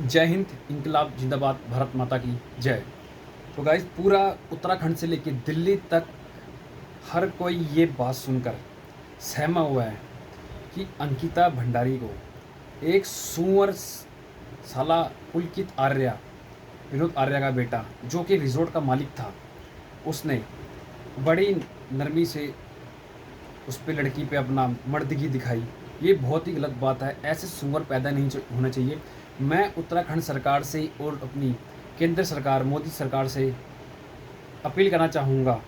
जय हिंद, इंकलाब जिंदाबाद, भारत माता की जय। तो गाइस, पूरा उत्तराखंड से लेकर दिल्ली तक हर कोई ये बात सुनकर सहमा हुआ है कि अंकिता भंडारी को एक सुअर साला पुलकित आर्या, विनोद आर्या का बेटा, जो कि रिजॉर्ट का मालिक था, उसने बड़ी नरमी से उस पे लड़की पे अपना मर्दगी दिखाई। ये बहुत ही गलत बात है। ऐसे सुअर पैदा नहीं होना चाहिए। मैं उत्तराखंड सरकार से और अपनी केंद्र सरकार, मोदी सरकार से अपील करना चाहूँगा,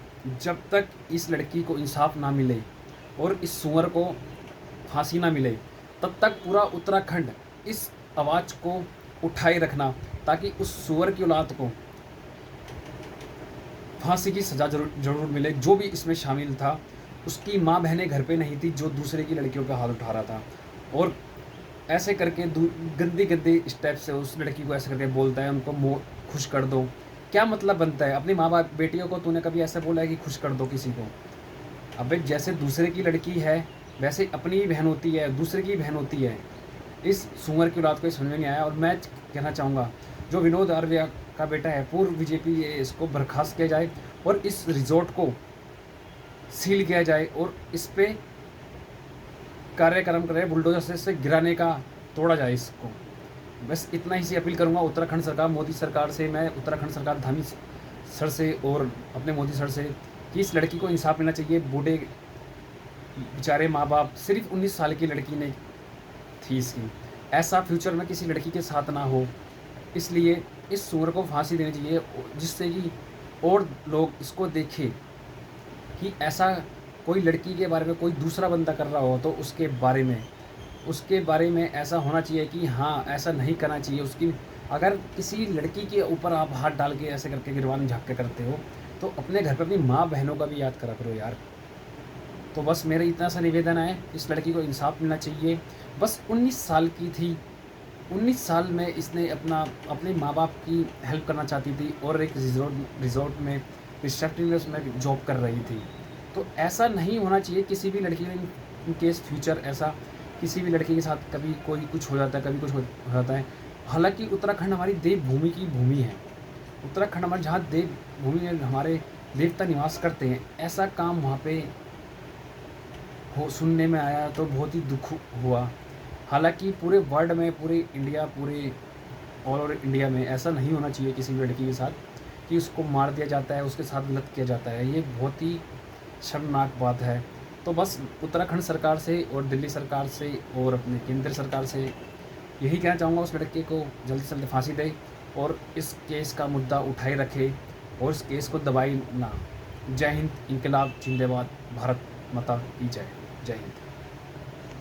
जब तक इस लड़की को इंसाफ ना मिले और इस सुअर को फांसी ना मिले, तब तक पूरा उत्तराखंड इस आवाज़ को उठाए रखना, ताकि उस सुअर की औलाद को फांसी की सज़ा ज़रूर मिले। जो भी इसमें शामिल था, उसकी माँ बहनें घर पे नहीं थी, जो दूसरे की लड़कियों का हाथ उठा रहा था, और ऐसे करके गंदी गंदी स्टेप से उस लड़की को ऐसे करके बोलता है, उनको खुश कर दो। क्या मतलब बनता है? अपनी माँ बाप बेटियों को तूने कभी ऐसा बोला है कि खुश कर दो किसी को? अबे, जैसे दूसरे की लड़की है वैसे अपनी ही बहन होती है, दूसरे की बहन होती है। इस सुअर की औलाद को समझ में नहीं आया। और मैं कहना चाहूँगा, जो विनोद आर्या का बेटा है, पूर्व बीजेपी, इसको बर्खास्त किया जाए और इस रिजॉर्ट को सील किया जाए और इस पे कार्यक्रम करें, बुलडोजर से गिराने का, तोड़ा जाए इसको। बस इतना ही सी अपील करूँगा उत्तराखंड सरकार, मोदी सरकार से। मैं उत्तराखंड सरकार धामी सर से और अपने मोदी सर से कि इस लड़की को इंसाफ मिलना चाहिए। बूढ़े बेचारे माँ बाप, सिर्फ 19 साल की लड़की ने थी इसकी। ऐसा फ्यूचर में किसी लड़की के साथ ना हो, इसलिए इस सुअर को फांसी देनी चाहिए, जिससे कि और लोग इसको देखें कि ऐसा कोई लड़की के बारे में कोई दूसरा बंदा कर रहा हो तो उसके बारे में ऐसा होना चाहिए कि हाँ, ऐसा नहीं करना चाहिए। उसकी अगर किसी लड़की के ऊपर आप हाथ डाल के ऐसे करके गिरवान झाँक के करते हो, तो अपने घर पे अपनी माँ बहनों का भी याद करा करो यार। तो बस मेरा इतना सा निवेदन है, इस लड़की को इंसाफ मिलना चाहिए। बस 19 साल की थी, 19 साल में इसने अपने माँ बाप की हेल्प करना चाहती थी और एक रिजॉर्ट में रिसेप्शनिस्ट में जॉब कर रही थी। तो ऐसा नहीं होना चाहिए किसी भी लड़की में। इन केस फ्यूचर ऐसा किसी भी लड़की के साथ कभी कोई कुछ हो जाता है, कभी कुछ हो जाता है। हालांकि उत्तराखंड हमारी देवभूमि की भूमि है। उत्तराखंड हमारे जहाँ देवभूमि में हमारे देवता निवास करते हैं, ऐसा काम वहाँ पे हो सुनने में आया तो बहुत ही दुख हुआ। हालांकि पूरे वर्ल्ड में, पूरे इंडिया, पूरे ऑल ओवर इंडिया में ऐसा नहीं होना चाहिए किसी भी लड़की के साथ कि उसको मार दिया जाता है, उसके साथ गलत किया जाता है। ये बहुत ही शर्मनाक बात है। तो बस उत्तराखंड सरकार से और दिल्ली सरकार से और अपने केंद्र सरकार से यही कहना चाहूँगा, उस लड़के को जल्दी से जल्दी फांसी दे और इस केस का मुद्दा उठाए रखे और इस केस को दबाई ना। जय हिंद, इंकलाब जिंदाबाद, भारत माता की जय। जय हिंद।